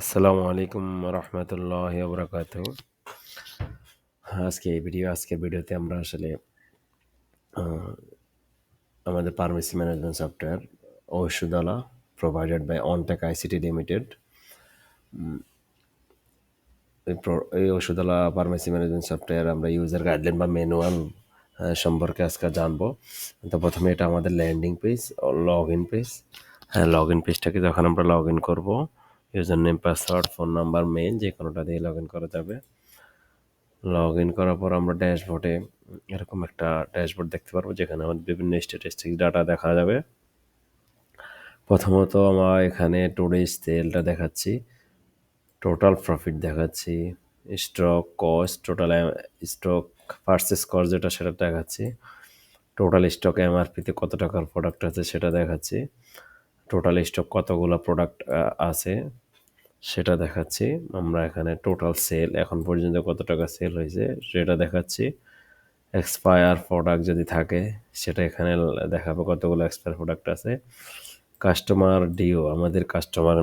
আসসালামু আলাইকুম রহমতুল্লাহি ওবরাকাতুহু। আজকের ভিডিওতে আমরা আসলে আহ, আমাদের pharmacy management software Oushodhala provided by Ontech ICT limited, এই ঔষধালা ফার্মেসি ম্যানেজমেন্ট সফটওয়্যার আমরা ইউজার গাইডলাইন বা ম্যানুয়াল সম্পর্কে আজকে জানবো। তো প্রথমে এটা আমাদের landing page, log in page. Log in পেজটাকে যখন আমরা লগ ইন করবো, user name, password, phone number, mail যে কোনোটা দিয়ে লগ ইন করা যাবে। লগ ইন করার পর আমরা ড্যাশবোর্ডে এরকম একটা ড্যাশবোর্ড দেখতে পারবো, যেখানে আমাদের বিভিন্ন স্ট্যাটিস্টিক ডাটা দেখা যাবে। প্রথমত আমরা এখানে টুডেজ সেলটা দেখাচ্ছি, টোটাল প্রফিট দেখাচ্ছি, stock cost, total stock purchase cost যেটা সেটা দেখাচ্ছি, টোটাল স্টক এমআরপিতে কত টাকার প্রোডাক্ট আছে সেটা দেখাচ্ছি, টোটাল স্টক কতগুলো প্রোডাক্ট আছে সেটা দেখাচ্ছি। আমরা এখানে টোটাল সেল এখন পর্যন্ত কত টাকা সেল হয়েছে সেটা দেখাচ্ছি। এক্সপায়ার প্রোডাক্ট যদি থাকে সেটা এখানে দেখাবে কতগুলো এক্সপায়ার প্রোডাক্ট আছে। কাস্টমার ডিও, আমাদের কাস্টমার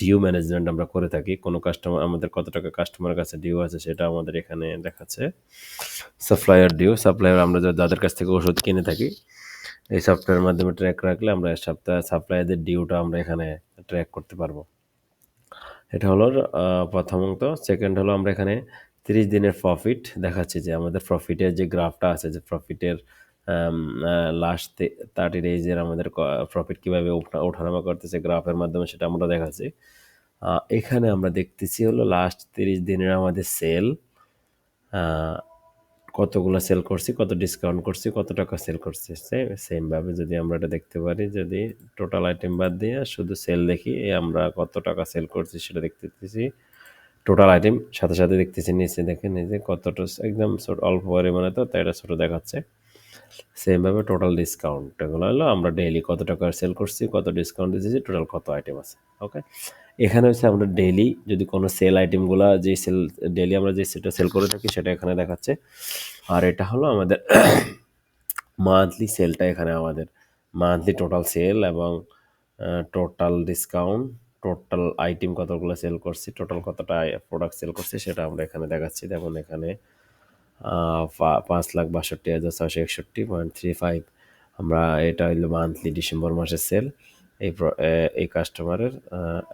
ডিও ম্যানেজমেন্ট আমরা করে থাকি, কোনো কাস্টমার আমাদের কত টাকা কাস্টমারের কাছে ডিও আছে সেটা আমাদের এখানে দেখাচ্ছে। সাপ্লায়ার ডিও, সাপ্লায়ার আমরা যাদের কাছ থেকে ওষুধ কিনে থাকি এই সফটওয়্যারের মাধ্যমে ট্র্যাক রাখলে আমরা সাপ্লায়ারদের ডিওটা আমরা এখানে ট্র্যাক করতে পারবো। এটা হলো প্রথমত। সেকেন্ড হলো আমরা এখানে 30 দিনের প্রফিট দেখাচ্ছি, যে আমাদের প্রফিটের যে গ্রাফটা আছে, যে প্রফিটের লাস্ট 30 ডেজের আমাদের প্রফিট কীভাবে ওঠানামা করতেছে গ্রাফের মাধ্যমে সেটা আমরা দেখাচ্ছি। এখানে আমরা দেখতেছি হলো লাস্ট 30 দিনের আমাদের সেল, কতগুলো সেল করছি, কত ডিসকাউন্ট করছি, কত টাকা সেল করছি। সেমভাবে যদি আমরা এটা দেখতে পারি, যদি টোটাল আইটেম বাদ দিয়ে শুধু সেল দেখি, আমরা কত টাকা সেল করছি সেটা দেখতেছি। টোটাল আইটেম সাথে সাথে দেখতেছি নিচে, দেখেন এই যে কতটা একদম ছোট অল্প পরিমাণে, তো তাই এটা ছোটো দেখাচ্ছে। সেমভাবে টোটাল ডিসকাউন্ট, এগুলো হলো আমরা ডেইলি কত টাকা সেল করছি, কত ডিসকাউন্ট দিতেছি, টোটাল কত আইটেম আছে। ওকে, এখানে হচ্ছে আমরা ডেইলি যদি কোনো সেল আইটেমগুলো যে সেল ডেইলি আমরা যে সেটা সেল করে থাকি সেটা এখানে দেখাচ্ছে। আর এটা হলো আমাদের মান্থলি সেলটা, এখানে আমাদের মান্থলি টোটাল সেল এবং টোটাল ডিসকাউন্ট, টোটাল আইটেম কতগুলো সেল করছি, টোটাল কতটা প্রোডাক্ট সেল করছি সেটা আমরা এখানে দেখাচ্ছি। যেমন এখানে 5,62,661.35 আমরা, এটা হইলো মান্থলি ডিসেম্বর মাসের সেল এই কাস্টমারের,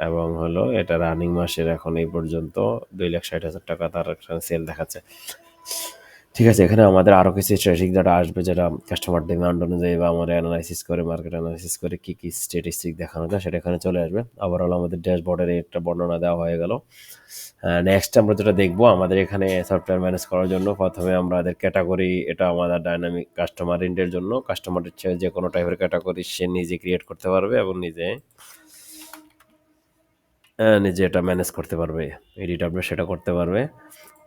এবং হলো এটা রানিং মাসের এখন এই পর্যন্ত 2,60,000 টাকা তার সেল দেখাচ্ছে। ঠিক আছে, এখানে আমাদের আরও কিছু স্ট্র্যাটেজিক ডাটা আসবে, যেটা কাস্টমার ডিমান্ড অনুযায়ী বা আমরা অ্যানালাইসিস করে মার্কেট অ্যানালাইসিস করে কী কী স্ট্যাটিস্টিক দেখানো যায় সেটা এখানে চলে আসবে। ওভারঅল আমাদের ড্যাশবোর্ডের একটা বর্ণনা দেওয়া হয়ে গেল। নেক্সট আমরা যেটা দেখবো, আমাদের এখানে সফটওয়্যার ম্যানেজ করার জন্য প্রথমে আমাদের ক্যাটাগরি, এটা আমাদের ডাইনামিক কাস্টমার ইন্ডের জন্য, কাস্টমারের চেয়ে যে কোনো টাইপের ক্যাটাগরি সে নিজে ক্রিয়েট করতে পারবে এবং নিজে নিজে এটা ম্যানেজ করতে পারবে, এডিট আপনি সেটা করতে পারবে।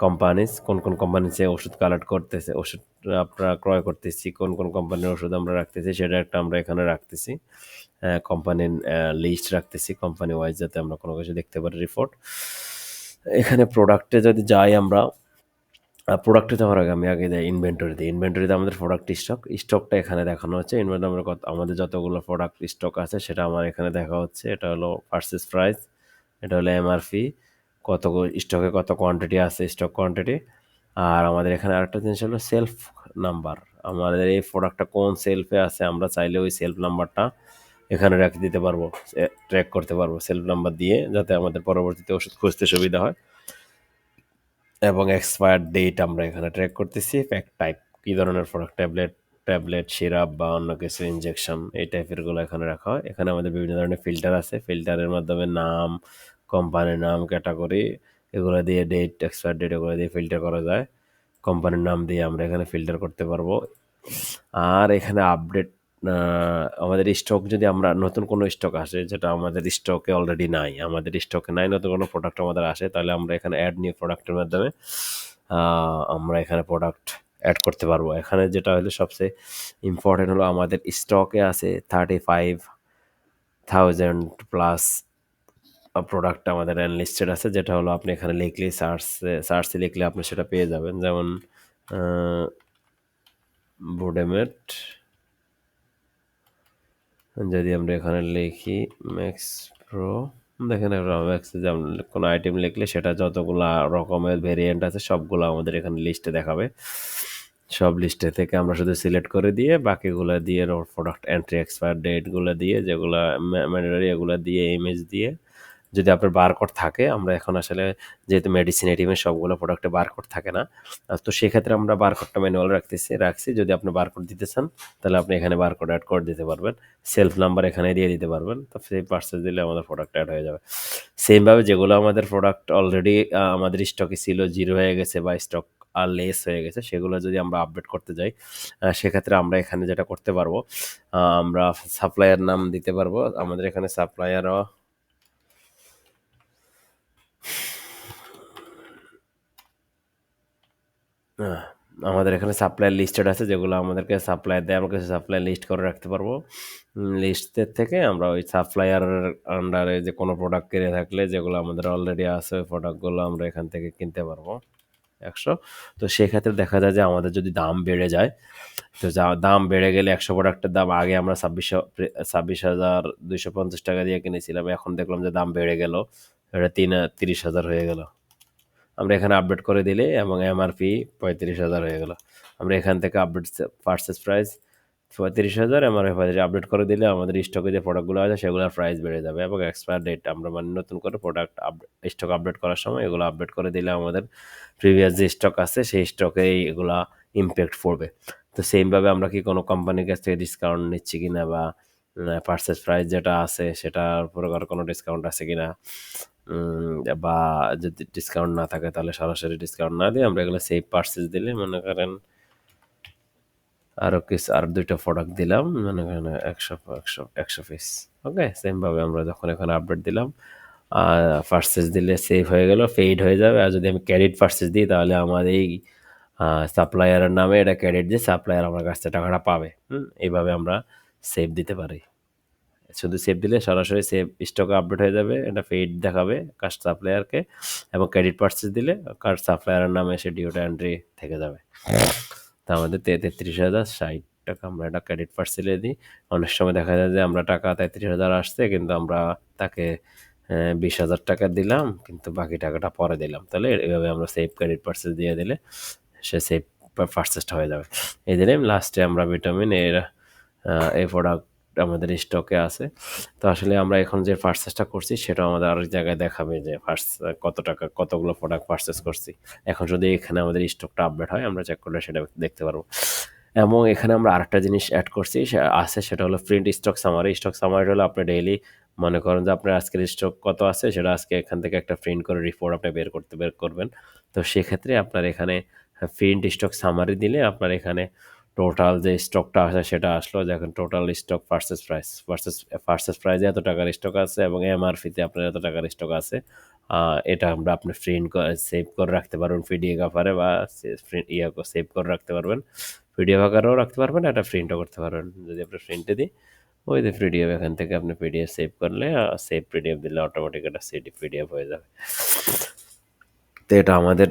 কোম্পানিজ, কোন কোন কোম্পানিতে ওষুধ কালেক্ট করতেছে, ওষুধ আমরা ক্রয় করতেছি, কোন কোন কোম্পানির ওষুধ আমরা রাখতেছি সেটা একটা আমরা এখানে রাখতেছি। কোম্পানির লিস্ট রাখতেছি কোম্পানি ওয়াইজ, যাতে আমরা কোনো কিছু দেখতে পারি রিপোর্ট। এখানে প্রোডাক্টে যদি যাই আমরা, প্রোডাক্টে যাওয়ার আগে আমি আগে যাই ইনভেন্টরিতে। ইনভেন্টরিতে আমাদের প্রোডাক্ট স্টকটা এখানে দেখানো হচ্ছে। ইনভেন্টরি আমরা আমাদের যতগুলো প্রোডাক্ট স্টক আছে সেটা আমার এখানে দেখা হচ্ছে। এটা হলো পারচেস প্রাইস, এটা হলো এমআরপি, কত স্টকে কত কোয়ান্টিটি আছে, স্টক কোয়ান্টিটি। আর আমাদের এখানে আরেকটা জিনিস হলো সেলফ নাম্বার, আমাদের এই প্রোডাক্টটা কোন সেলফে আছে আমরা চাইলে ওই সেলফ নাম্বারটা এখানে রেখে দিতে পারবো, ট্র্যাক করতে পারবো সেলফ নাম্বার দিয়ে, যাতে আমাদের পরবর্তীতে ওষুধ খুঁজতে সুবিধা হয়। এবং এক্সপায়ার ডেট আমরা এখানে ট্র্যাক করতেছি। প্যাক টাইপ, কী ধরনের প্রোডাক্ট, ট্যাবলেট, সিরাপ বা অন্য কিছু ইনজেকশন, এই টাইপেরগুলো এখানে রাখা হয়। এখানে আমাদের বিভিন্ন ধরনের ফিল্টার আছে, ফিল্টারের মাধ্যমে নাম, কোম্পানির নাম, ক্যাটাগরি, এগুলো দিয়ে ডেট, এক্সপায়ার ডেট এগুলো দিয়ে ফিল্টার করা যায়। কোম্পানির নাম দিয়ে আমরা এখানে ফিল্টার করতে পারবো। আর এখানে আপডেট, আমাদের স্টক, যদি আমরা নতুন কোনো স্টক আসে যেটা আমাদের স্টকে অলরেডি নাই, আমাদের স্টকে নাই, নতুন কোনো প্রোডাক্ট আমাদের আসে, তাহলে আমরা এখানে অ্যাড নিউ প্রোডাক্টের মাধ্যমে আমরা এখানে প্রোডাক্ট অ্যাড করতে পারবো। এখানে যেটা হলো সবচেয়ে ইম্পর্টেন্ট হলো, আমাদের স্টকে আছে 35,000 প্লাস প্রোডাক্ট আমাদের আনলিস্টেড আছে, যেটা হলো আপনি এখানে লিখলে সার্চে লিখলে আপনি সেটা পেয়ে যাবেন। যেমন বুডেমেট, যদি আমরা এখানে লিখি ম্যাক্স প্রো, দেখেন যেমন কোনো আইটেম লিখলে সেটা যতগুলা রকমের ভেরিয়েন্ট আছে সবগুলো আমাদের এখানে লিস্টে দেখাবে। সব লিস্টে থেকে আমরা শুধু সিলেক্ট করে দিয়ে বাকিগুলা দিয়ে প্রোডাক্ট এন্ট্রি এক্সপায়ার ডেটগুলো দিয়ে যেগুলা ম্যান্ডেটরি এগুলা দিয়ে ইমেজ দিয়ে যদি আপনার বারকোড থাকে আমরা এখন আসলে যেহেতু মেডিসিন আইটেমের সবগুলো প্রোডাক্টে বারকোড থাকে না, তো সেক্ষেত্রে আমরা বারকোডটা ম্যানুয়াল রাখছি। যদি আপনি বারকোড দিতে চান তাহলে আপনি এখানে বারকোড অ্যাড করে দিতে পারবেন, সেলফ নাম্বার এখানে দিয়ে দিতে পারবেন, তো সেই পার্সেস দিলে আমাদের প্রোডাক্ট অ্যাড হয়ে যাবে। সেমভাবে যেগুলো আমাদের প্রোডাক্ট অলরেডি আমাদের স্টকে ছিল, জিরো হয়ে গেছে বা স্টক আর লেস হয়ে গেছে, সেগুলো যদি আমরা আপডেট করতে যাই সেক্ষেত্রে আমরা এখানে যেটা করতে পারবো, আমরা সাপ্লায়ার নাম দিতে পারবো। আমাদের এখানে সাপ্লায়ারও আহ, আমাদের এখানে সাপ্লাই লিস্টেড আছে, যেগুলো আমাদেরকে সাপ্লাই দেয়, আমরা কিছু সাপ্লাই লিস্ট করে রাখতে পারবো। লিস্টের থেকে আমরা ওই সাপ্লায়ার আন্ডারে যে কোনো প্রোডাক্ট কিনে থাকলে যেগুলো আমাদের অলরেডি আছে ওই প্রোডাক্টগুলো আমরা এখান থেকে কিনতে পারবো 100। তো সেক্ষেত্রে দেখা যায় যে আমাদের যদি দাম বেড়ে যায়, তো দাম বেড়ে গেলে 100 প্রোডাক্টের দাম আগে আমরা 26,250 টাকা দিয়ে কিনেছিলাম, এখন দেখলাম যে দাম বেড়ে গেল, এটা 30,000 হয়ে গেল। আমরা এখানে আপডেট করে দিলে এবং এমআরপি 35,000 হয়ে গেল। আমরা এখান থেকে update purchase price 35,000 MRP update করে দিলে আমাদের স্টকে যে প্রোডাক্টগুলো আছে সেগুলোর প্রাইস বেড়ে যাবে এবং এক্সপায়ার ডেট আমরা মানে নতুন করে প্রোডাক্ট স্টক আপডেট করার সময় এগুলো আপডেট করে দিলে আমাদের প্রিভিয়াস যে স্টক আছে সেই স্টকেই এগুলা ইমপ্যাক্ট পড়বে। তো সেমভাবে আমরা কি কোনো কোম্পানির কাছ থেকে ডিসকাউন্ট নিচ্ছি কিনা বা পারচেস প্রাইস যেটা আছে সেটার উপরে আর কোনো ডিসকাউন্ট আছে কিনা, বা যদি ডিসকাউন্ট না থাকে তাহলে সরাসরি ডিসকাউন্ট না দিয়ে আমরা এগুলো সেভ পারচেজ দিলে মনে করেন আর দুইটা প্রোডাক্ট দিলাম, মনে করেন 100 পিস। ওকে, সেমভাবে আমরা যখন এখানে আপডেট দিলাম পারচেজ দিলে সেভ হয়ে গেল, ফেড হয়ে যাবে। আর যদি আমি ক্রেডিট পারচেজ দিই তাহলে আমার এই সাপ্লায়ারের নামে এটা ক্রেডিট দিয়ে সাপ্লায়ার আমার কাছ থেকে টাকাটা পাবে। এইভাবে আমরা সেভ দিতে পারি। শুধু সেভ দিলে সরাসরি সেভ স্টকে আপডেট হয়ে যাবে, এটা পেইড দেখাবে কাস্ট সাপ্লায়ারকে, এবং ক্রেডিট পারচেজ দিলে কাস্ট সাপ্লায়ারের নামে সে ডিওটা এন্ট্রি থেকে যাবে। তা আমাদের 33,060 টাকা আমরা এটা ক্রেডিট পার্সেলে দিই। অনেক সময় দেখা যায় যে আমরা টাকা 33,000 আসছে কিন্তু আমরা তাকে 20,000 টাকা দিলাম কিন্তু বাকি টাকাটা পরে দিলাম, তাহলে এইভাবে আমরা সেভ ক্রেডিট পার্সেস দিয়ে দিলে সে সেভ পার্সেসটা হয়ে যাবে। এই দিলাম লাস্টে আমরা ভিটামিন এর এই প্রোডাক্ট আমাদের স্টকে আছে। তো আসলে আমরা এখন যে পারচেসটা করছি সেটা আমাদের আরেক জায়গায় দেখাবে যে কত টাকা কতগুলো প্রোডাক্ট পারচেস করছি। এখন যদি এখানে আমাদের স্টকটা আপডেট হয় আমরা চেক করলে সেটা দেখতে পারবো। এবং এখানে আমরা আরেকটা জিনিস অ্যাড করছি আছে, সেটা হলো print stock summary. Stock summary হলো আপনি ডেইলি মনে করেন যে আপনার আজকের স্টক কত আছে সেটা আজকে এখান থেকে একটা প্রিন্ট করে রিপোর্ট আপনি বের করবেন। তো সেক্ষেত্রে আপনার এখানে প্রিন্ট স্টক সামারি দিলে আপনার এখানে টোটাল যে স্টকটা আছে সেটা আসলো, দেখেন টোটাল স্টক পারচেস প্রাইসে এত টাকার স্টক আছে এবং এমআরপিতে আপনার এত টাকার স্টক আছে। এটা আমরা আপনি প্রিন্ট করে সেভ করে রাখতে পারবেন পিডিএফ আকারে বা সেভ করে রাখতে পারবেন, পিডিএফ আকারেও রাখতে পারবেন, এটা প্রিন্টও করতে পারবেন। যদি আপনি প্রিন্টে দিই ওই যে পিডিএফ, এখান থেকে আপনি পিডিএফ সেভ করলে সেভ পিডিএফ দিলে অটোমেটিক এটা সিডি পিডিএফ হয়ে যাবে। তো এটা আমাদের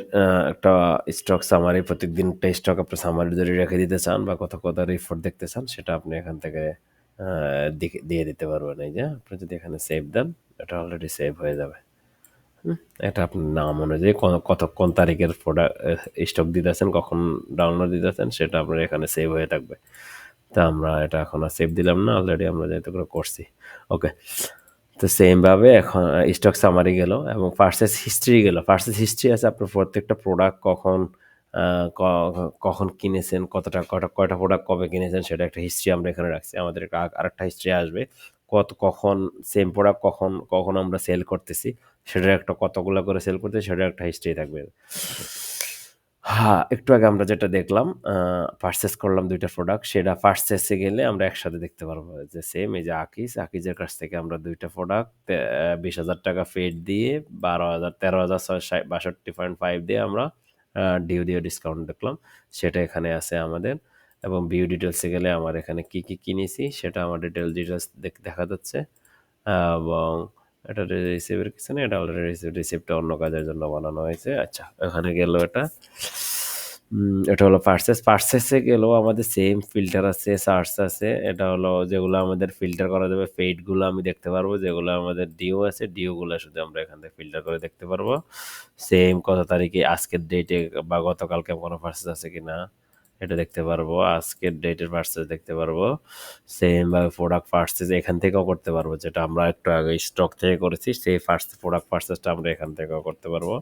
একটা স্টক সামারি, প্রত্যেকদিন একটা স্টক আপনি সামারি যদি রেখে দিতে চান বা কত কত রিপোর্ট দেখতে চান সেটা আপনি এখান থেকে দিয়ে দিতে পারবেন। এই যে আপনি যদি এখানে সেভ দেন এটা অলরেডি সেভ হয়ে যাবে। এটা আপনার নাম অনুযায়ী কত কোন তারিখের প্রোডাক্ট স্টক দিতেছেন, কখন ডাউনলোড দিতেছেন সেটা আপনার এখানে সেভ হয়ে থাকবে। তা আমরা এটা এখন আর সেভ দিলাম না, অলরেডি আমরা যেহেতু করে করছি। ওকে, তো সেমভাবে এখন স্টক সামারি গেল এবং পার্সেস হিস্ট্রি গেল। পার্সেস হিস্ট্রি আছে আপনার প্রত্যেকটা প্রোডাক্ট কখন কখন কিনেছেন, কয়টা প্রোডাক্ট কবে কিনেছেন সেটা একটা হিস্ট্রি আমরা এখানে রাখছি। আমাদের আরেকটা হিস্ট্রি আসবে কখন সেম প্রোডাক্ট কখন আমরা সেল করতেছি সেটার একটা কতগুলো করে সেল করতেছি সেটার একটা হিস্ট্রি থাকবে। হ্যাঁ, একটু আগে আমরা যেটা দেখলাম পারচেজ করলাম ২ টা প্রোডাক্ট, সেটা পারচেজে গেলে আমরা একসাথে দেখতে পারবো যে সেম এই যে আকিজের কাছ থেকে আমরা ২ টা প্রোডাক্ট ২০,০০০ টাকা পেইড দিয়ে 13,662.5 দিয়ে আমরা ডিউ দিয়ে ডিসকাউন্ট দেখলাম। সেটা এখানে আছে আমাদের, এবং ভিউ ডিটেইলসে গেলে আমার এখানে কি কিনেছি সেটা আমার ডিটেইলস দেখা যাচ্ছে। এবং এটা রিসিভের কিছু নেই, এটা অলরেডি রিসিপ্টটা অন্য কাজের জন্য বানানো হয়েছে। আচ্ছা, ওখানে গেল এটা। এটা হলো পার্সেসে গেলেও আমাদের সেম ফিল্টার আছে, সার্চ আছে। এটা হলো যেগুলো আমাদের ফিল্টার করা যাবে, ফেডগুলো আমি দেখতে পারবো। যেগুলো আমাদের ডিও আছে, ডিওগুলো শুধু আমরা এখান থেকে ফিল্টার করে দেখতে পারবো। সেম কত তারিখে, আজকের ডেটে বা গতকালকে কোনো পার্সেস আছে কিনা এটা দেখতে পারবো। আজকের ডেটের পার্সেস দেখতে পারবো। সেম ভাবে প্রোডাক্ট পার্সেস এখান থেকেও করতে পারবো, যেটা আমরা একটু আগে স্টক থেকে করেছি সেই প্রোডাক্ট পার্সেসটা আমরা এখান থেকেও করতে পারবো।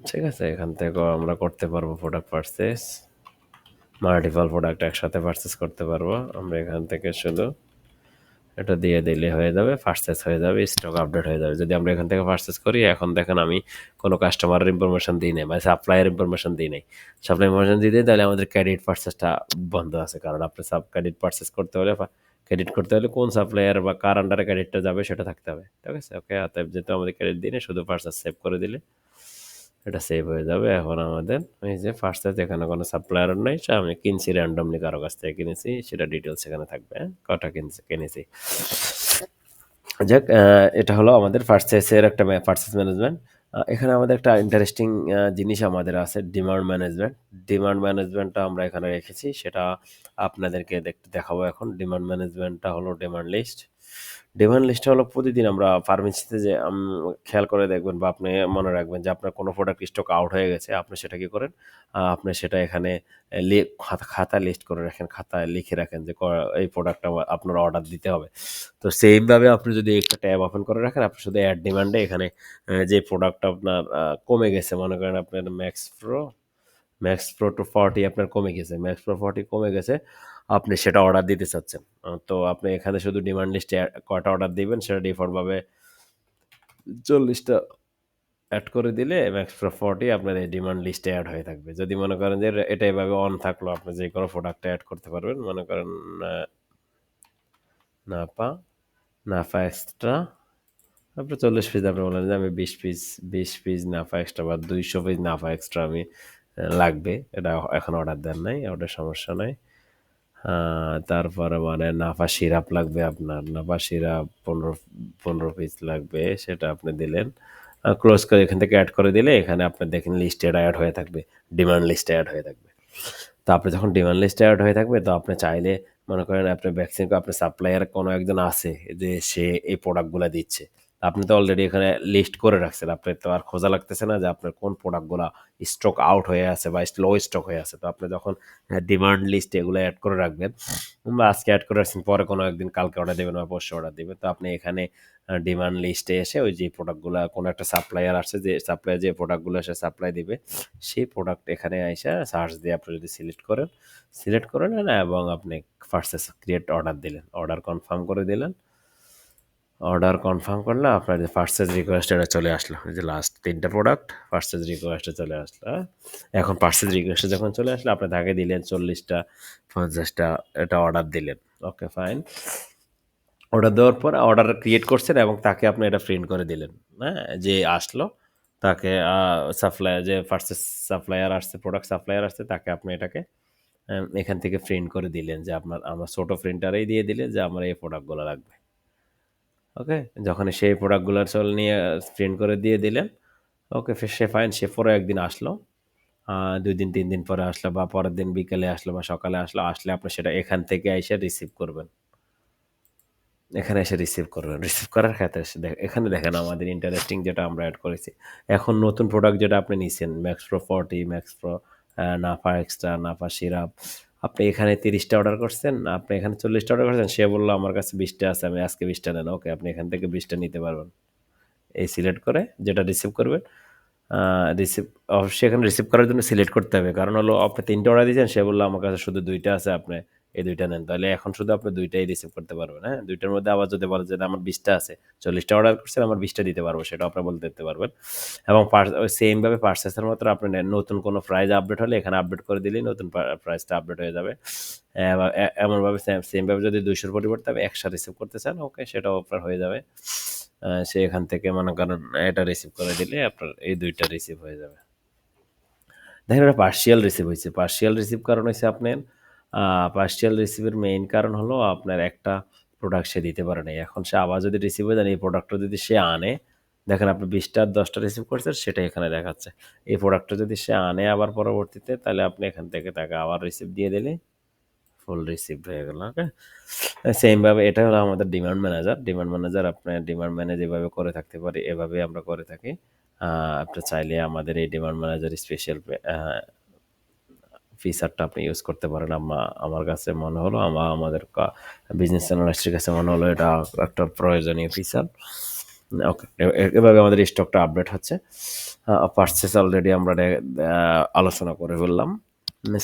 ঠিক আছে, এখান থেকেও আমরা করতে পারবো প্রোডাক্ট পারচেস, মাল্টিপল প্রোডাক্ট একসাথে পারচেস করতে পারবো আমরা এখান থেকে। শুধু এটা দিয়ে দিলে হয়ে যাবে, পারচেস হয়ে যাবে, স্টক আপডেট হয়ে যাবে। যদি আমরা এখান থেকে পারচেস করি, এখন দেখেন আমি কোনো কাস্টমারের ইনফরমেশন দিই নাই, মানে সাপ্লাইয়ের ইনফরমেশন দিই নাই। সাপ্লাই ইনফরমেশন দিয়ে দিই, তাহলে আমাদের ক্রেডিট পারচেসটা বন্ধ আছে। কারণ আপনি ক্রেডিট পারচেস করতে হলে, ক্রেডিট করতে হলে কোন সাপ্লায়ার বা কার আন্ডারে ক্রেডিটটা যাবে সেটা থাকতে হবে। ঠিক আছে, ওকে। অতএব যেহেতু আমাদের ক্রেডিট দিই না, শুধু পারচেস সেভ করে দিলে এটা সেভ হয়ে যাবে। এখন আমাদের এই যে ফার্স্ট সাইজ, এখানে কোনো সাপ্লায়ার নাই, সে আমি কিনছি র্যান্ডমলি, কারো কাছ থেকে কিনেছি, সেটা ডিটেলস এখানে থাকবে। হ্যাঁ, কটা কিনেছি। যাক, এটা হলো আমাদের পারচেসের একটা পারচেস ম্যানেজমেন্ট। এখানে আমাদের একটা ইন্টারেস্টিং জিনিস আমাদের আছে, ডিমান্ড ম্যানেজমেন্ট। ডিমান্ড ম্যানেজমেন্টটা আমরা এখানে রেখেছি, সেটা আপনাদেরকে দেখাবো এখন। ডিমান্ড ম্যানেজমেন্টটা হলো ডিমান্ড লিস্ট। ডিমান্ড লিস্টটা হলো প্রতিদিন আমরা ফার্মেসিতে যে খেয়াল করে দেখবেন বা আপনি মনে রাখবেন যে আপনার কোনো প্রোডাক্ট স্টক আউট হয়ে গেছে, আপনি সেটা কি করেন, আপনি সেটা এখানে খাতা লিস্ট করে রাখেন, খাতায় লিখে রাখেন যে এই প্রোডাক্টটা আপনার অর্ডার দিতে হবে। তো সেইমভাবে আপনি যদি একটা ট্যাব ওপেন করে রাখেন, আপনি শুধু অ্যাড ডিমান্ডে এখানে যে প্রোডাক্টটা আপনার কমে গেছে, মনে করেন আপনার ম্যাক্স প্রো টু 40 আপনার কমে গেছে, ম্যাক্স প্রো 40 কমে গেছে, আপনি সেটা অর্ডার দিতে চাচ্ছেন। তো আপনি এখানে শুধু ডিমান্ড লিস্টে কয়টা অর্ডার দিবেন সেটা ডিফল্টভাবে 40টা অ্যাড করে দিলে ম্যাক্স প্রো 40 আপনার এই ডিমান্ড লিস্টে অ্যাড হয়ে থাকবে। যদি মনে করেন যে এটা এভাবে অন থাকলো, আপনি যে কোনো প্রোডাক্টে অ্যাড করতে পারবেন। মনে করেন নাপা নাফা এক্সট্রা, আপনি 40 পিস, আপনি বলেন যে আমি 20 পিস, 20 পিস নাফা এক্সট্রা বা 200 পিস নাফা এক্সট্রা আমি লাগবে, এটা এখন অর্ডার দেন নাই, ওটা সমস্যা নাই। তারপরে মানে নাফা সিরাপ লাগবে আপনার, নাফা সিরাপ 15 পিস লাগবে, সেটা আপনি দিলেন। ক্লোজ করে এখান থেকে অ্যাড করে দিলে এখানে আপনি দেখেন লিস্টে অ্যাড হয়ে থাকবে, ডিমান্ড লিস্টে অ্যাড হয়ে থাকবে। তো আপনি যখন ডিমান্ড লিস্টে অ্যাড হয়ে থাকবে, তো আপনি চাইলে মনে করেন আপনার ভ্যাকসিন, আপনার সাপ্লায়ার কোনো একজন আছে যে সে এই প্রোডাক্টগুলো দিচ্ছে। আপনি তো অলরেডি এখানে লিস্ট করে রাখছেন, আপনার তো আর খোঁজা লাগতেছে না যে আপনার কোন প্রোডাক্টগুলো স্টক আউট হয়ে আছে বা লো স্টক হয়ে আছে। তো আপনি যখন ডিমান্ড লিস্টে এগুলো অ্যাড করে রাখবেন, বা আজকে অ্যাড করে রাখছেন, পরে কোনো একদিন কালকে অর্ডার দেবেন বা পরশু অর্ডার দেবেন, তো আপনি এখানে ডিমান্ড লিস্টে এসে ওই যে প্রোডাক্টগুলো, কোনো একটা সাপ্লায়ার আসছে, যে সাপ্লায়ার যে প্রোডাক্টগুলো এসে সাপ্লাই দিবে, সেই প্রোডাক্ট এখানে এসে সার্চ দিয়ে আপনি যদি সিলেক্ট করে নেন এবং আপনি ফার্স্টে ক্রিয়েট অর্ডার দিলেন, অর্ডার কনফার্ম করে দিলেন। অর্ডার কনফার্ম করলে আপনার যে পারচেজ রিকোয়েস্ট এটা চলে আসলো, যে লাস্ট 3টা প্রোডাক্ট পারচেজ রিকোয়েস্টে চলে আসলো। এখন পারচেজ রিকোয়েস্টে যখন চলে আসলো, আপনি তাকে দিলেন 40টা 50টা, এটা অর্ডার দিলেন। ওকে, ফাইন। অর্ডার দেওয়ার পর অর্ডার ক্রিয়েট করছেন এবং তাকে আপনি এটা প্রিন্ট করে দিলেন। হ্যাঁ, যে আসলো তাকে, সাপ্লায়ার যে পারচেজ সাপ্লায়ার আসছে, প্রোডাক্ট সাপ্লায়ার আসছে, তাকে আপনি এটাকে এখান থেকে প্রিন্ট করে দিলেন, যে আমার ছোট প্রিন্টারেই দিয়ে দিলেন যে আমার এই প্রোডাক্টগুলো লাগবে। ওকে, যখন সেই প্রোডাক্টগুলো নিয়ে প্রিন্ট করে দিয়ে দিলেন, ওকে, সে ফাইন, সে পরে একদিন আসলো, 2 দিন 3 দিন পরে আসলো, বা পরের দিন বিকেলে আসলো বা সকালে আসলো, আসলে আপনি সেটা এখান থেকে এসে রিসিভ করবেন। এখানে এসে রিসিভ করবেন। রিসিভ করার ক্ষেত্রে এখানে দেখেন আমাদের ইন্টারেস্টিং যেটা আমরা এড করেছি। এখন নতুন প্রোডাক্ট যেটা আপনি নিছেন, Max Pro 40, Max Pro, Nafa extra, Nafa syrup. আপনি এখানে 30টা অর্ডার করছেন, আপনি এখানে 40টা অর্ডার করছেন। সে বলল আমার কাছে 20টা আছে, আমি আজকে 20টা নেন। ওকে, আপনি এখান থেকে 20টা নিতে পারবেন। এই সিলেক্ট করে যেটা রিসিভ করবেন, রিসিভ অবশ্যই এখানে রিসিভ করার জন্য সিলেক্ট করতে হবে। কারণ হলো আপনি 3টা অর্ডার দিয়েছেন, সে বলল আমার কাছে শুধু 2টা আছে, আপনি এই 2টা নেন। তাহলে এখন শুধু আপনি 2টাই রিসিভ করতে পারবেন। হ্যাঁ, 2টার মধ্যে আবার যদি বলে যে আমার 20টা আছে, 40টা অর্ডার করছেন, আমার 20টা দিতে পারবো, সেটাও আপনি বলতে দিতে পারবেন। এবং ওই সেমভাবে পার্সেসের মতো আপনি নতুন কোনো প্রাইস আপডেট হলে এখানে আপডেট করে দিলেই নতুন প্রাইসটা আপডেট হয়ে যাবে। এমনভাবে সেমভাবে যদি 200-র পরিবর্তে আমি 100 রিসিভ করতে চান, ওকে, সেটাও আপনার হয়ে যাবে। সে এখান থেকে মনে করেন এটা রিসিভ করে দিলে আপনার এই 2টা রিসিভ হয়ে যাবে। দেখেন, এটা পার্শিয়াল রিসিভ হয়েছে। পার্শিয়াল রিসিভ কারণ হয়েছে আপনার, পার্শিয়াল রিসিভের মেইন কারণ হলো আপনার একটা প্রোডাক্ট সে দিতে পারে নাই। এখন সে আবার যদি রিসিভ হয়ে যায়, এই প্রোডাক্টটা যদি সে আনে, দেখেন আপনি 20টা 10টা রিসিভ করছেন সেটাই এখানে দেখাচ্ছে। এই প্রোডাক্টটা যদি সে আনে আবার পরবর্তীতে তাহলে আপনি এখান থেকে তাকে আবার রিসিভ দিয়ে দিলে ফুল রিসিভড হয়ে গেল। ওকে? সেম ভাবে এটা হলো আমাদের ডিমান্ড ম্যানেজার। ডিমান্ড ম্যানেজার আপনার ডিমান্ড ম্যানেজ এভাবে করে থাকতে পারি। এভাবে আমরা করে থাকি। আপনি চাইলে আমাদের এই ডিমান্ড ম্যানেজার স্পেশাল ফিচারটা আপনি ইউজ করতে পারেন। আমার কাছে মনে হলো আমাদের বিজনেস অ্যানালিস্টের কাছে মনে হলো এটা একটা প্রয়োজনীয় ফিচার। ওকে, এভাবে আমাদের স্টকটা আপডেট হচ্ছে। পারচেস অলরেডি আমরা আলোচনা করে ফেললাম।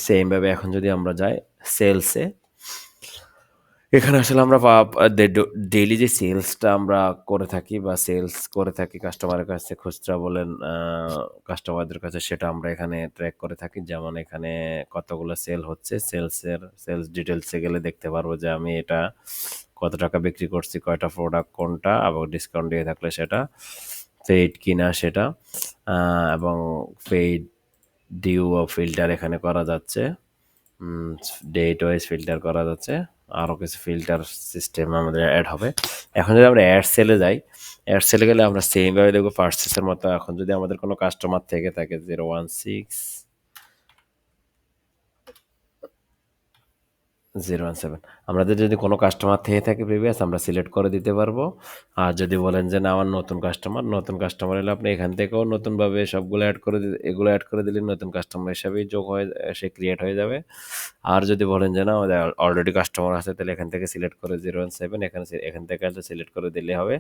সেম ভাবে এখন যদি আমরা যাই সেলসে, এখানে আসলে আমরা ডেইলি যে সেলসটা আমরা করে থাকি বা সেলস করে থাকি কাস্টমারের কাছে খুচরা বলেন কাস্টমারদের কাছে, সেটা আমরা এখানে ট্র্যাক করে থাকি। যেমন এখানে কতগুলো সেল হচ্ছে, সেলস ডিটেলসে গেলে দেখতে পারবো যে আমি এটা কত টাকা বিক্রি করছি, কয়টা প্রোডাক্ট কোনটা, এবং ডিসকাউন্ট দিয়ে থাকলে সেটা, পেইড কিনা সেটা, এবং পেইড ডিউ ও ফিল্টার এখানে করা যাচ্ছে, ডেট ওয়াইজ ফিল্টার করা যাচ্ছে, আরও কিছু ফিল্টার সিস্টেম আমাদের অ্যাড হবে। এখন যদি আমরা অ্যাড সেলে যাই, অ্যাড সেলে গেলে আমরা সেমভাবে দেখবো পার্চেসের মতো। এখন যদি আমাদের কোনো কাস্টমার থেকে থাকে 016 আমাদের যদি কোনো কাস্টমার থেকে থাকে প্রিভিয়াস, আমরা সিলেক্ট করে দিতে পারবো। আর যদি বলেন যে না আমার নতুন কাস্টমার এলে আপনি এখান থেকেও নতুনভাবে সবগুলো অ্যাড করে এগুলো অ্যাড করে দিলে নতুন কাস্টমার হিসাবেই যোগ হয়ে সে ক্রিয়েট হয়ে যাবে। আর যদি বলেন যে না আমাদের অলরেডি কাস্টমার আছে, তাহলে এখান থেকে সিলেক্ট করে 017 এখান থেকে আসলে সিলেক্ট করে দিলে হবে।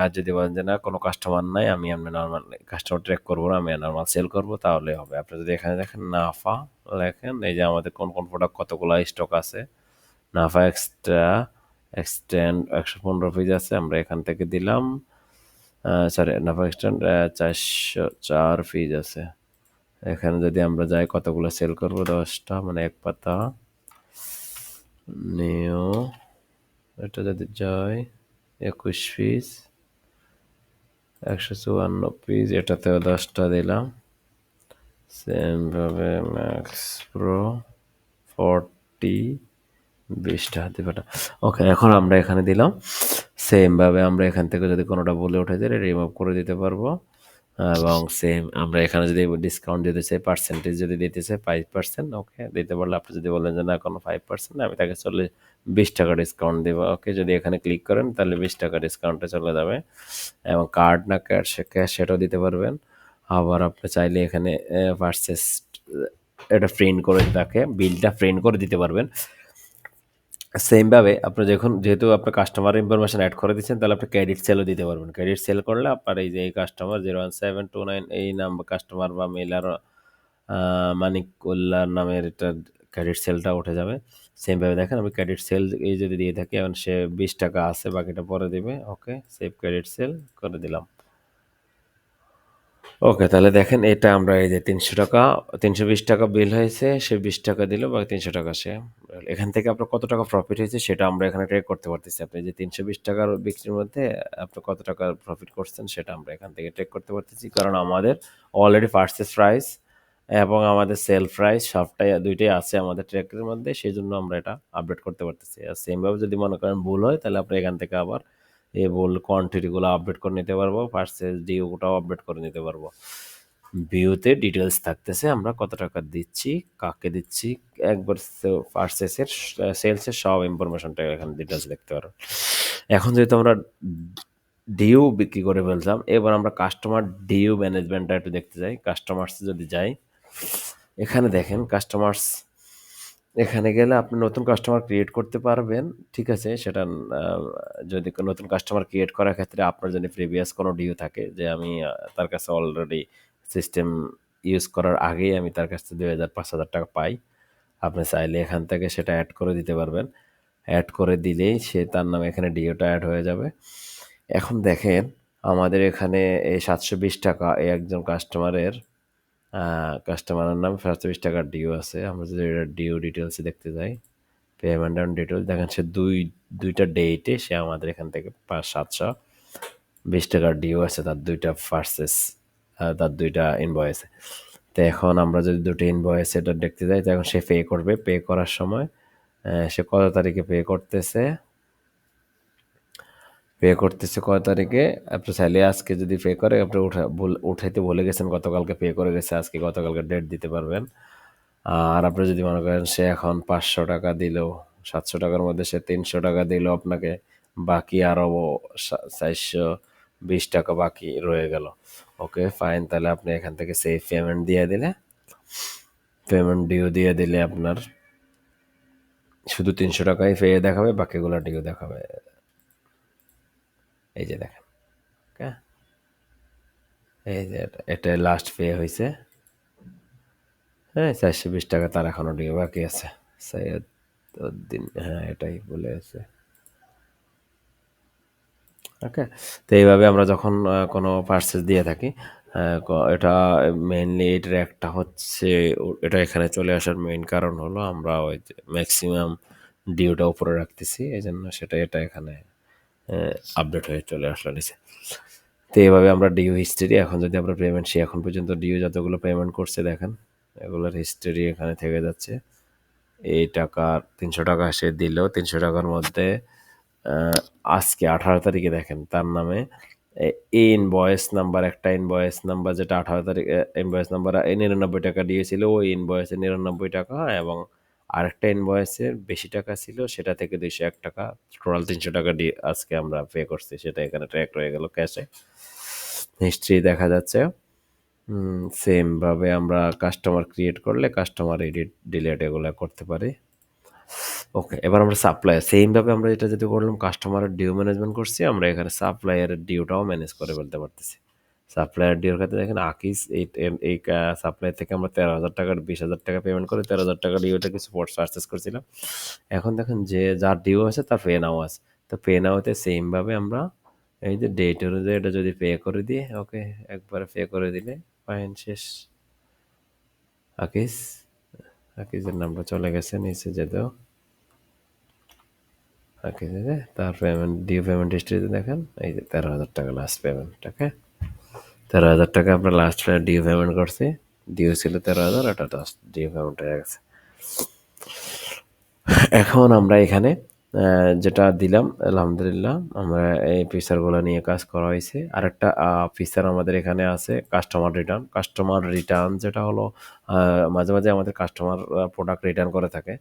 আর যদি বলেন যে না কোনো কাস্টমার নাই, আমি নর্মাল কাস্টমার ট্র্যাক করবো না, আমি নর্মাল সেল করবো, তাহলে হবে। আপনি যদি এখানে দেখেন নাফা লেখেন, এই যে আমাদের কোন কোন প্রোডাক্ট কতগুলো স্টক আছে, নাফা এক্সটেন্ড 115 পিস আছে, আমরা এখান থেকে দিলাম। সরি, নাফা এক্সটেন্ড 404 পিস আছে। এখানে যদি আমরা যাই কতগুলো সেল করবো, 10টা, মানে এক পাতা নিউ, এটা যদি যাই 21 পিস, 154 পিস, এটাতেও 10টা দিলাম। সেমভাবে ম্যাক্স প্রো 40, 20টা হাতে পাটা। ওকে, এখন আমরা এখানে দিলাম। সেমভাবে আমরা এখান থেকে যদি কোনোটা বলে উঠে দিলে রিমুভ করে দিতে পারবো। এবং সেম আমরা এখানে যদি ডিসকাউন্ট দিতে চাই, পার্সেন্টেজ যদি দিতে চাই 5%, ওকে দিতে পারলে, আপনি যদি বলেন যে না কোনো 5% না, আমি তাকে 20 টাকা ডিসকাউন্ট দেবো। ওকে, যদি এখানে ক্লিক করেন তাহলে 20 টাকা ডিসকাউন্টে চলে যাবে। এবং কার্ড না ক্যাশ সেটাও দিতে পারবেন। আবার আপনি চাইলে এখানে পার্সেস এটা প্রিন্ট করে তাকে বিলটা প্রিন্ট করে দিতে পারবেন। সেমভাবে আপনি যেহেতু আপনি কাস্টমার ইনফরমেশন অ্যাড করে দিচ্ছেন, তাহলে আপনি ক্রেডিট সেলও দিতে পারবেন। ক্রেডিট সেল করলে আপনার এই যে এই কাস্টমার 01729 এই নাম্বার কাস্টমার বা মেলার মানিকুল্লাহ নামের এটা ক্রেডিট সেলটা উঠে যাবে। সেমভাবে দেখেন আমি ক্রেডিট সেল এই যদি দিয়ে থাকি, এখন সে 20 টাকা আছে, বাকিটা পরে দিবে। ওকে, সেভ ক্রেডিট সেল করে দিলাম। ওকে, তাহলে দেখেন এটা আমরা এই যে 300 টাকা, 320 টাকা বিল হয়েছে, সে 20 টাকা দিল বা 300 টাকা সে, এখান থেকে আপনার কত টাকা প্রফিট হয়েছে সেটা আমরা এখানে ট্রেক করতে পারতেছি। আপনি যে 320 টাকার বিক্রির মধ্যে আপনি কত টাকা প্রফিট করছেন সেটা আমরা এখান থেকে ট্রেক করতে পারতেছি, কারণ আমাদের অলরেডি পারচেস প্রাইস এবং আমাদের সেল প্রাইস সবটাই দুইটাই আছে আমাদের ট্র্যাকের মধ্যে, সেই জন্য আমরা এটা আপডেট করতে পারতেছি। আর সেমভাবে যদি মনে করেন ভুল হয়, তাহলে আপনি এখান থেকে আবার এই ভুল কোয়ান্টিটিগুলো আপডেট করে নিতে পারবো, পার্সেস ডিউটাও আপডেট করে নিতে পারবো। ভিউতে ডিটেলস থাকতেছে আমরা কত টাকা দিচ্ছি, কাকে দিচ্ছি, একবার পার্সেসের সেলসের সব ইনফরমেশনটা এখানে ডিটেলস দেখতে পারো। এখন যেহেতু আমরা ডিউ বিক্রি করে ফেললাম, এবার আমরা কাস্টমার ডিউ ম্যানেজমেন্টটা একটু দেখতে যাই। কাস্টমার্স যদি যাই, এখানে দেখেন কাস্টমার্স, এখানে গেলে আপনি নতুন কাস্টমার ক্রিয়েট করতে পারবেন। ঠিক আছে, সেটা যদি নতুন কাস্টমার ক্রিয়েট করার ক্ষেত্রে আপনার যদি প্রিভিয়াস কোনো ডিউ থাকে, যে আমি তার কাছে অলরেডি সিস্টেম ইউজ করার আগেই আমি তার কাছ থেকে 2000-5000 টাকা পাই, আপনি চাইলে এখান থেকে সেটা অ্যাড করে দিতে পারবেন। অ্যাড করে দিলেই সে তার নামে এখানে ডিওটা অ্যাড হয়ে যাবে। এখন দেখেন আমাদের এখানে এই 720 টাকা এই একজন কাস্টমারের নামে 720 টাকার ডিউ আছে। আমরা যদি এটা ডিউ ডিটেলসে দেখতে যাই, পেমেন্ট অ্যান্ড ডিটেলস দেখেন, সে দুইটা ডেটে সে আমাদের এখান থেকে 720 টাকার ডিউ আছে, তার দুইটা পার্সেস, তার দুইটা ইনভয়েসে। তো এখন আমরা যদি দুটো ইনভয়েস এটা দেখতে যাই, তো এখন সে পে করবে। পে করার সময় সে কত তারিখে পে করতেছে, পে করতেছে কয় তারিখে, আপনি চাইলে আজকে যদি পে করে আপনি উঠাইতে ভুলে গেছেন, গতকালকে পে করে গেছে, আজকে গতকালকে ডেট দিতে পারবেন। আর আপনি যদি মনে করেন সে এখন 500 টাকা দিল, 700 টাকার মধ্যে সে 300 টাকা দিল আপনাকে, বাকি আরও 420 টাকা বাকি রয়ে গেল। ওকে ফাইন, তাহলে আপনি এখান থেকে সেই পেমেন্ট দিয়ে দিলে, পেমেন্ট ডিউ দিয়ে দিলে আপনার শুধু 300 টাকাই পে দেখাবে, বাকিগুলো ডিউ দেখাবে। এই যে দেখেন, ওকে, এই যে এটা লাস্ট পে হয়েছে। হ্যাঁ, 420 টাকা তার এখনো ডিউ বাকি আছে। সৈয়দ উদ্দিন, হ্যাঁ এটাই বলে আছে। ওকে, তো এইভাবে আমরা যখন কোনো পার্সেস দিয়ে থাকি, এটা মেইনলি এটার একটা হচ্ছে, এটা এখানে চলে আসার মেইন কারণ হলো আমরা ওই যে ম্যাক্সিমাম ডিউটা উপরে রাখতেছি, এই জন্য সেটা এটা এখানে আপডেট হয়ে চলে আসলো নিচে। তো এইভাবে আমরা ডিউ হিস্ট্রি, এখন যদি আমরা পেমেন্ট, সে এখন পর্যন্ত ডিউ যতগুলো পেমেন্ট করছে দেখেন, এগুলোর হিস্ট্রি এখানে থেকে যাচ্ছে। এই টাকা 300 টাকা সে দিল, 300 টাকার মধ্যে আজকে 18 তারিখে দেখেন তার নামে ইনভয়েস নাম্বার, একটা ইনভয়েস নাম্বার যেটা 18 তারিখ, ইনভয়েস নাম্বার 99 টাকা দিয়েছিল, ওই ইনভয়েসে 99 টাকা, এবং আরেকটা ইনভয়েসের বেশি টাকা ছিল, সেটা থেকে 201 টাকা, টোটাল 300 টাকা দিয়ে আজকে আমরা পে করছি, সেটা এখানে ট্র্যাক রয়ে গেল ক্যাশে, হিস্ট্রি দেখা যাচ্ছে। সেম ভাবে আমরা কাস্টমার ক্রিয়েট করলে কাস্টমার এডিট ডিলিট এগুলো করতে পারি। ওকে, এবার আমরা সাপ্লায়ার, সেমভাবে আমরা এটা যদি করলাম কাস্টমারের ডিউ ম্যানেজমেন্ট করছি, আমরা এখানে সাপ্লায়ারের ডিউটাও ম্যানেজ করে ফেলতে পারতেছি। সাপ্লায়ার ডিউর ক্ষেত্রে দেখেন আকিস এই সাপ্লায়ার থেকে আমরা 13,000 টাকার 20,000 টাকা পেমেন্ট করে 13,000 টাকা ডিউটা কিছু পারচেস করছিলাম। এখন দেখেন যে যার ডিউ আছে তার পে নাও আছে, তো পে নাওতে সেমভাবে আমরা এই যে ডেট অনুযায়ী এটা যদি পে করে দিই, ওকে একবারে পে করে দিলে ফাইন, শেষ। আকিস, আকিসের নামটা চলে গেছে নিচে যেতেও, ওকে, তার পেমেন্ট ডিউ পেমেন্ট হিস্ট্রিতে দেখেন এই যে 13,000 টাকা লাস্ট পেমেন্ট। ওকে, 13,000 টাকা আমরা লাস্ট ডিউ পেমেন্ট করছি, ডিউ ছিল 13,000, এটা লাস্ট ডিউ পেমেন্ট হয়ে গেছে। এখন আমরা এখানে যেটা দিলাম, আলহামদুলিল্লাহ আমরা এই ফিচারগুলো নিয়ে কাজ করা হয়েছে। আরেকটা ফিচার আমাদের এখানে আছে কাস্টমার রিটার্ন। কাস্টমার রিটার্ন যেটা হলো, মাঝে মাঝে আমাদের কাস্টমার প্রোডাক্ট রিটার্ন করে থাকে,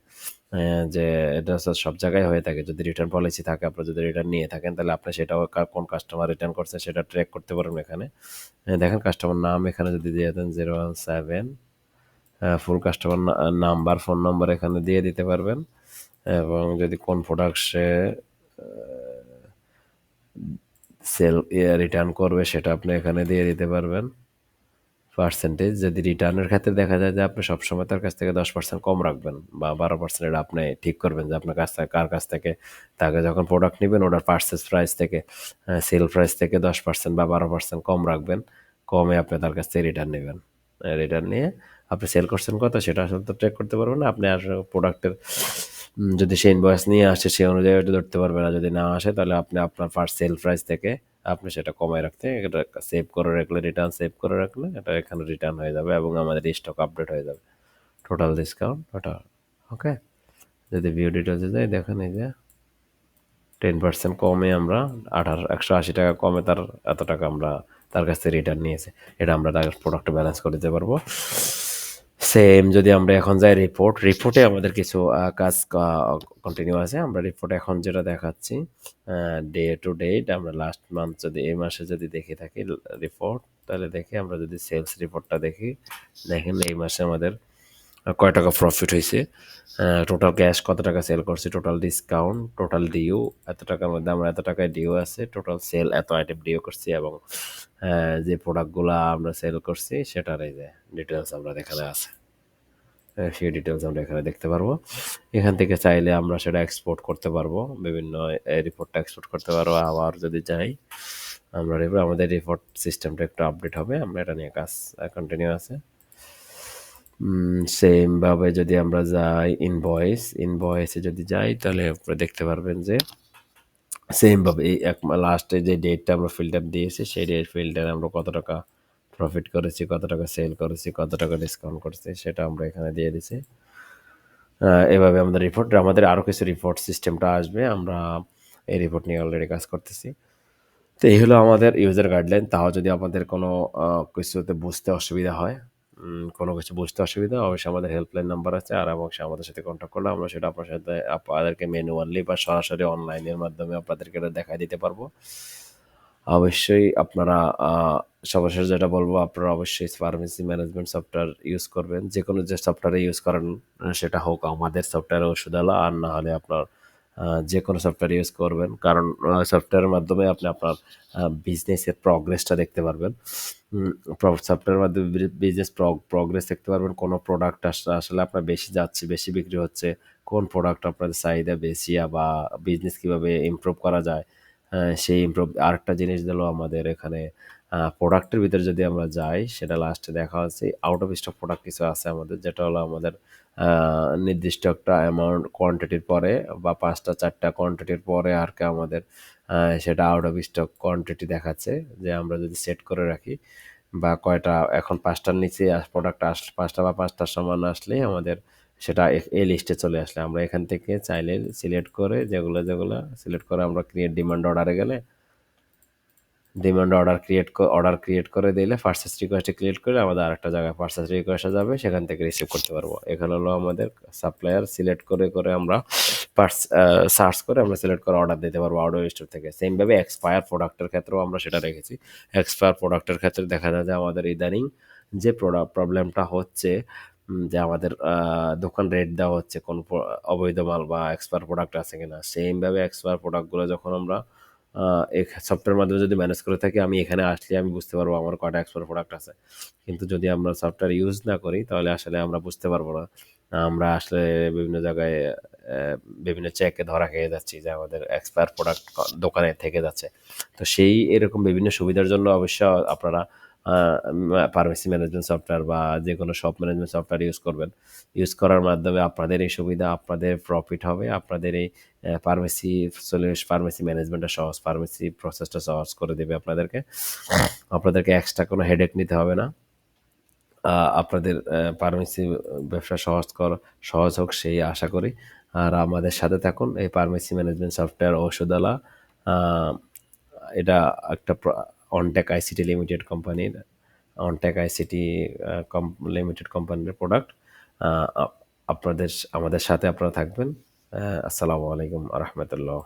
যে এটা সব জায়গায় হয়ে থাকে। যদি রিটার্ন পলিসি থাকে, আপনার যদি রিটার্ন নিয়ে থাকেন, তাহলে আপনি সেটাও কোন কাস্টমার রিটার্ন করছে সেটা ট্র্যাক করতে পারবেন এখানে। দেখেন কাস্টমার নাম এখানে যদি দিয়ে দেন 017, ফুল কাস্টমার নাম্বার, ফোন নম্বর এখানে দিয়ে দিতে পারবেন, এবং যদি কোন প্রোডাক্ট সে সেল রিটার্ন করবে সেটা আপনি এখানে দিয়ে দিতে পারবেন। পার্সেন্টেজ যদি রিটার্নের ক্ষেত্রে দেখা যায় যে আপনি সবসময় তার কাছ থেকে 10% কম রাখবেন বা 12%, এটা আপনি ঠিক করবেন যে আপনার কাছ থেকে কার কাছ থেকে তাকে যখন প্রোডাক্ট নেবেন ওটার পার্চেস প্রাইস থেকে, সেল প্রাইস থেকে 10% বা 12% কম রাখবেন, কমে আপনি তার কাছ থেকে রিটার্ন নেবেন। রিটার্ন নিয়ে আপনি সেল করছেন কত সেটা আসলে তো ট্র্যাক করতে পারবেন না আপনি, আর প্রোডাক্টের যদি সে ইনভয়েস নিয়ে আসে সেই অনুযায়ী ওটা ধরতে পারবে না, যদি না আসে তাহলে আপনি আপনার ফার্স্ট সেল প্রাইস থেকে আপনি সেটা কমায় রাখতে, এটা সেভ করে রাখলে, রিটার্ন সেভ করে রাখলে এটা এখানে রিটার্ন হয়ে যাবে এবং আমাদের স্টক আপডেট হয়ে যাবে, টোটাল ডিসকাউন্ট ওটা। ওকে, যদি ভিউ ডিটেলসে যাই দেখেন এই যে 10% কমে আমরা 180 টাকা কমে তার এত টাকা আমরা তার কাছ থেকে রিটার্ন নিয়েছে, এটা আমরা তার প্রোডাক্টে ব্যালেন্স করে দিতে পারবো। সেম যদি আমরা এখন যাই রিপোর্টে আমাদের কিছু কাজ কন্টিনিউ আছে। আমরা রিপোর্টে এখন যেটা দেখাচ্ছি ডে টু ডেট, আমরা লাস্ট মান্থ যদি এই মাসে যদি দেখে থাকি রিপোর্ট, তাহলে দেখি আমরা যদি সেলস রিপোর্টটা দেখি, দেখেন এই মাসে আমাদের কয় টাকা প্রফিট হয়েছে, টোটাল ক্যাশ কত টাকা সেল করছি, টোটাল ডিসকাউন্ট, টোটাল ডিউ এত টাকার মধ্যে আমরা এত টাকায় ডিউ আছে, টোটাল সেল এত আইটেম ডিউ করছি, এবং যে প্রোডাক্টগুলো আমরা সেল করছি সেটার এই যে ডিটেলস আমরা এখানে আছে, সেই ডিটেলস আমরা এখানে দেখতে পারবো। এখান থেকে চাইলে আমরা সেটা এক্সপোর্ট করতে পারবো, বিভিন্ন রিপোর্টটা এক্সপোর্ট করতে পারবো। আবার যদি যাই আমরা আমাদের রিপোর্ট সিস্টেমটা একটু আপডেট হবে, আমরা এটা নিয়ে কাজ কন্টিনিউ আছে। সেমভাবে যদি আমরা যাই ইনভয়েসে যদি যাই তাহলে আপনারা দেখতে পারবেন যে সেমভাবে এই লাস্টে যে ডেটটা আমরা ফিল্টার দিয়েছি সেই ডেট ফিল্টারে আমরা কত টাকা প্রফিট করেছি, কত টাকা সেল করেছি, কত টাকা ডিসকাউন্ট করছি সেটা আমরা এখানে দিয়ে দিছি। এভাবে আমাদের আরও কিছু রিপোর্ট সিস্টেমটা আসবে, আমরা এই রিপোর্ট নিয়ে অলরেডি কাজ করতেছি। তো এই হলো আমাদের ইউজার গাইডলাইন। তাও যদি আপনাদের কোনো কিছুতে বুঝতে অসুবিধা হয়, কোনো কিছু বুঝতে অসুবিধা অবশ্যই আমাদের হেল্পলাইন নাম্বার আছে। আর অবশ্যই আমাদের সাথে কন্ট্যাক্ট করলে আমরা সেটা আপনার সাথে আপনাদেরকে ম্যানুয়ালি বা সরাসরি অনলাইনের মাধ্যমে আপনাদেরকে এটা দেখায় দিতে পারবো। অবশ্যই আপনারা আ সর্বশেষ যেটা বলব, আপনারা অবশ্যই ফার্মেসি ম্যানেজমেন্ট সফটওয়্যার ইউজ করবেন। যেকোনো যে সফটওয়্যার ইউজ করেন, সেটা হোক আমাদের সফটওয়্যার ওষুধওয়ালা, আর না হলে আপনার যেকোনো সফটওয়্যার ইউজ করবেন। কারণ সফটওয়্যারের মাধ্যমে আপনি আপনার বিজনেসের প্রগ্রেসটা দেখতে পারবেন। উম সফটওয়্যারের মাধ্যমে বিজনেস প্রগ্রেস দেখতে পারবেন। কোন প্রোডাক্ট আসলে আপনার বেশি যাচ্ছে, বেশি বিক্রি হচ্ছে, কোন প্রোডাক্ট আপনাদের চাহিদা বেশি, বা বিজনেস কিভাবে ইমপ্রুভ করা যায়। সেই ইমপ্রুভ আরেকটা জিনিস হলো আমাদের এখানে প্রোডাক্টের ভিতরে যদি আমরা যাই, সেটা লাস্টে দেখা যাচ্ছে আউট অফ স্টক প্রোডাক্ট কিছু আছে আমাদের, যেটা হলো আমাদের নির্দিষ্ট একটা অ্যামাউন্ট কোয়ান্টিটির পরে, বা ৫ টা ৪ টা কোয়ান্টিটির পরে আরকি আমাদের সেটা আউট অফ স্টক কোয়ান্টিটি দেখাচ্ছে। যে আমরা যদি সেট করে রাখি, বা কয়টা এখন ৫ টার নিচে প্রোডাক্ট ৫ টা বা ৫ টার সমান আসলেই আমাদের সেটা এই লিস্টে চলে আসলে আমরা এখান থেকে চাইলে সিলেক্ট করে, যেগুলো সিলেক্ট করে আমরা ক্রিয়েট ডিমান্ড অর্ডারে গেলে ডিমান্ড অর্ডার ক্রিয়েট করে দিলে পারচেজ রিকোয়েস্টে ক্রিয়েট করে আমাদের আরেকটা জায়গায় পারচেজ রিকোয়েস্টে যাবে, সেখান থেকে রিসিভ করতে পারবো। এখানে হলো আমাদের সাপ্লায়ার সিলেক্ট করে আমরা সার্চ করে আমরা সিলেক্ট করে অর্ডার দিতে পারবো আউট অফ স্টোর থেকে। সেমভাবে এক্সপায়ার প্রোডাক্টের ক্ষেত্রেও আমরা সেটা রেখেছি। এক্সপায়ার প্রোডাক্টের ক্ষেত্রে দেখা যায় যে আমাদের ইদানিং যে প্রবলেমটা হচ্ছে, যে আমাদের দোকান রেট দেওয়া হচ্ছে কোন অবৈধ মাল বা এক্সপায়ার প্রোডাক্ট আছে কিনা। সেমভাবে এক্সপায়ার প্রোডাক্টগুলো যখন আমরা সফটওয়্যারের মাধ্যমে যদি ম্যানেজ করে থাকি, আমি এখানে আসলে আমি বুঝতে পারবো আমার কয়টা এক্সপায়ার প্রোডাক্ট আছে। কিন্তু যদি আমরা সফটওয়্যার ইউজ না করি, তাহলে আসলে আমরা বুঝতে পারবো না। আমরা আসলে বিভিন্ন জায়গায় বিভিন্ন চেকে ধরা খেয়ে যাচ্ছি যে আমাদের এক্সপায়ার প্রোডাক্ট দোকানে থেকে যাচ্ছে। তো সেই এরকম বিভিন্ন সুবিধার জন্য অবশ্য আপনারা ফার্মেসি ম্যানেজমেন্ট সফটওয়্যার বা যেকোনো শপ ম্যানেজমেন্ট সফটওয়্যার ইউজ করবেন। ইউজ করার মাধ্যমে আপনাদের এই সুবিধা, আপনাদের প্রফিট হবে। আপনাদের এই ফার্মেসি ম্যানেজমেন্টটা সহজ, ফার্মেসি প্রসেসটা সহজ করে দেবে আপনাদেরকে। আপনাদেরকে এক্সট্রা কোনো হেডেক নিতে হবে না। আপনাদের ফার্মেসি ব্যবসা সহজ হোক সেই আশা করি। আর আমাদের সাথে থাকুন। এই ফার্মেসি ম্যানেজমেন্ট সফটওয়্যার ঔষধালা আ এটা একটা অনটেক আইসিটি লিমিটেড কোম্পানির, অনটেক আইসিটি কম লিমিটেড কোম্পানির প্রোডাক্ট। আ আপ আপনাদের আমাদের সাথে আপনারা থাকবেন। আসসালামু আলাইকুম আ রহমতুল্লাহ।